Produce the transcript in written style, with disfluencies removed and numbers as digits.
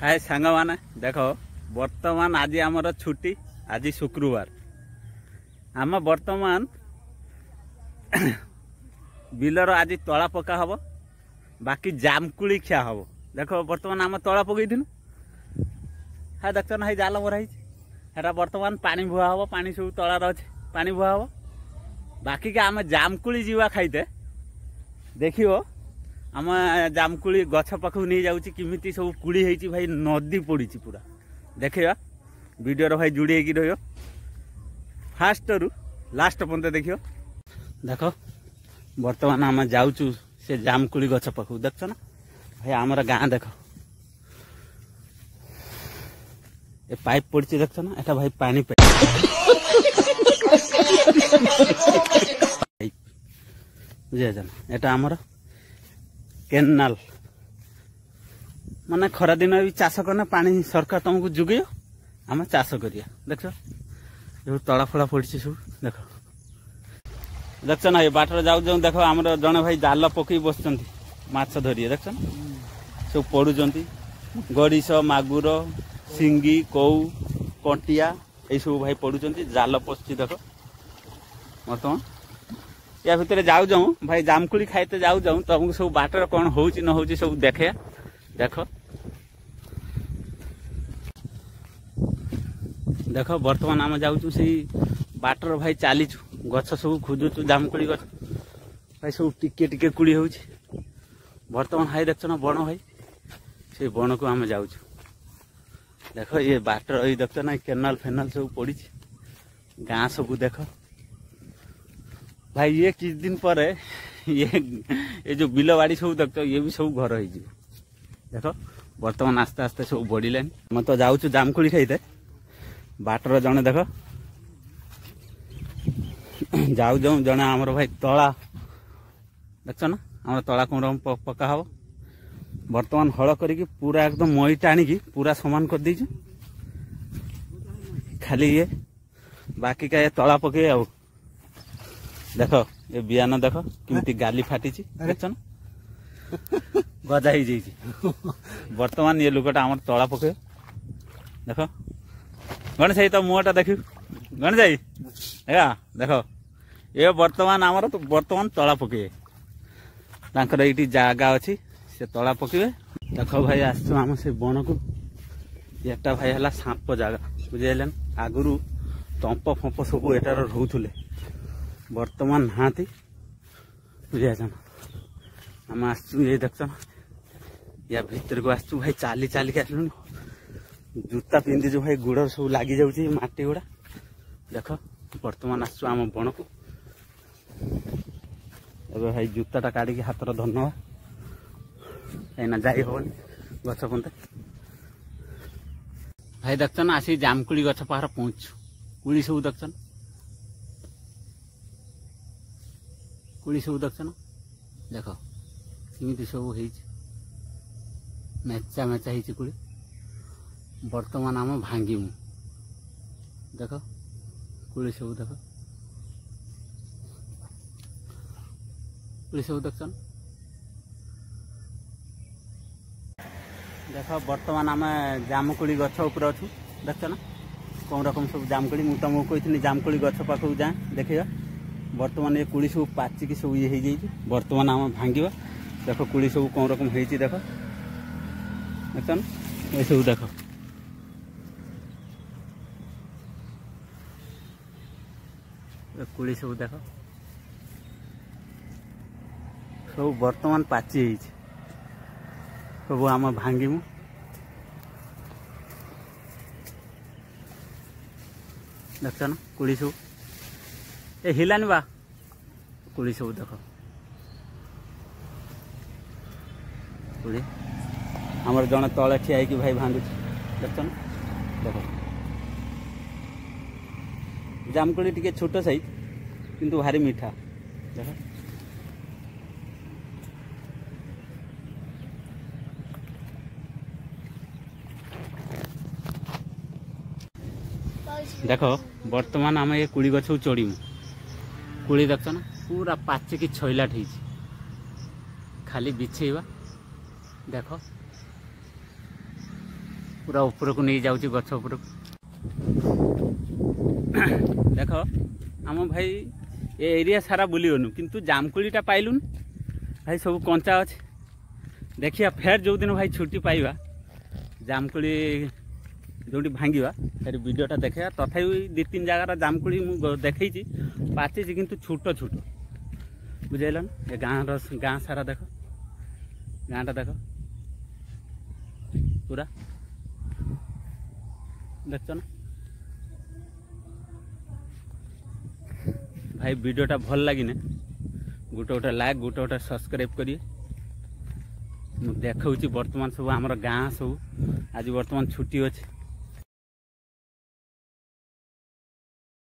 हाय सांग माने देख बर्तमान आज आमर छुट्टी आज शुक्रवार आम बर्तमान बिलर आज तला पका हम बाकी जामकुड़ी खिया हम देख बर्तमान आम तला पकईलु हाँ देख ना है जाल मराई है बर्तमान पानी भुआ हम पानी सब तलार अच्छे पानी भुआ हम बाकी के आम जामकुड़ी जीवा खाइते देखियो आम जामकुड़ी गछ पाखक नहीं जाऊँगी किमिति सब कुड़ी है भाई नदी पड़ी पूरा देखिए वीडियो भाई जोड़ी होगी रही फास्ट रु लास्ट पर्यंत देखियो देख बर्तमान आम जाऊँ से जामकुड़ी गछ पाखक देख ना भाई आमर गाँ देख ए पाइप पड़ी देख ना एटा भाई पानी बुझे ना एटा आमर केनाल माने खरा दिन भी चाष करना पानी सरकार तुमको जुगे आम चाष करिया देख ये तला फला पड़ी सब देख देख ना ये बाटर जाऊ जाऊ देख आम जड़े भाई जाल पकई बस माछ धरिए देख सब पड़ुंट गड़ीश मागुर सिंगी कौ कंटिया ये सब भाई पड़ुंट जाल पशि देख बर्तमान या भितर जाऊ जाऊँ भाई जामकुड़ी खाइते जाऊ जाऊँ तुमको सब बाटर कौन हो न हो सब देखे देख देख बर्तमान आम जाऊँ से बाटर भाई चलीचु गछ सब खोजुचु जामकुड़ी गछ भाई सब टिके टिके कुड़ी हो बर्तमान हाई देख ना बण भाई से बण को आम जाऊँ देख ये बाटर ये देख ना केनाल फेनाल सब पड़ी गाँ सब देख भाई ये किस दिन पर ये जो बिलवाड़ी सब देख ये भी सब घर हो देख बर्तमान आस्ते आस्ते सब बढ़िले मैं तो जाऊँ जामकुड़ी खाइते बाटर जड़े देख जाऊ जाऊँ जड़े आमर भाई तला देख ना आम तला कुंड पका हम बर्तमान हल करी पूरा एकदम मई टाणी पूरा समान कर दीचु खाली ये बाकी का ये तला पके आ देख ये बियान देख किमती गाली फाटी देख ना गजा हो बर्तमान ये लुकटा आम तला पके देख गणेश भाई तो मुहटा देख गणेश भाई देख ये बर्तमान आमर तो बर्तमान तला पके ये जगह अच्छी से तला पके देख भाई आम से बण को एटा भाई है सांप जगह बुझे आगुरी तंप फंप सब एटार रोले बर्तमान नहाती बुझे आम आसचु ये देख या भीतर को आसचु भाई चाली चाली के आसलु जूता पिंधीचु भाई गुड़ सब लगी जाऊँगी माटी गुड़ा देख बर्तमान आसचु आम बण को एबे भाई जूताटा काढ़ी हाथर धनवा कहीं जाई हेनी गछ पंते भाई देख ना आसी जामकुड़ी गछ पाखर पहुँचु कुड़ी सब देख कुड़ी सब देख ना देख किमिति सब हो मेचा मेचा हो कुड़ी बर्तमान आम भांगीमु देख कुड़ी सब देख कुड़ी सब देख देख बर्तमान आम जामकुड़ी गछ ऊपर अच्छु देख ना कौन रकम सब जामकुड़ी मुझे तुमको कही जामकुड़ी गछ पाखक जाए देखिए बर्तमान ये कुड़ी सब पाचिकी सब ये हो बर्तमान आम भांगा देख कुड़ी सब कौन रकम हो देख देख ना ये सब देख कुड़ी सब देख सब बर्तमान पाची सब आम भांगीमु देख ना कुड़ी सब ए हिलानी बा कुड़ी सब देख कुड़ी आमर जड़े तले ठिया होगी भाई भांगु देख ना देख जामकुड़ी टिके छोट साइज किंतु भारी मीठा देख देख बर्तमान आम ये कुड़ी गछ चढ़ीमु कुड़ी देख ना पूरा पाचिकी छइलाट हो खाली बिछेवा देख पूरा उपरकू नहीं जाऊँगी गछ उपरकू देख आम भाई ए एरिया सारा बुलीगलु किंतु जामकुड़ीटा पाइलुन भाई सब कंचा अच्छे देखिया फेर जो दिन भाई छुट्टी पाइबा जामकुड़ी जो भांगा फिर वीडियोटा देखा तथापि 2-3 जगार जामकुड़ी देखी पाची किंतु छोट छोट बुझेल ये गाँ सारा देख गाँटा देख पूरा देख ना भाई वीडियोटा भल लगी गोटे गोटे लाइक गोटे गोटे सब्सक्राइब करिए देखा बर्तमान सब आमर गाँ सब आज बर्तमान छुट्टी अच्छे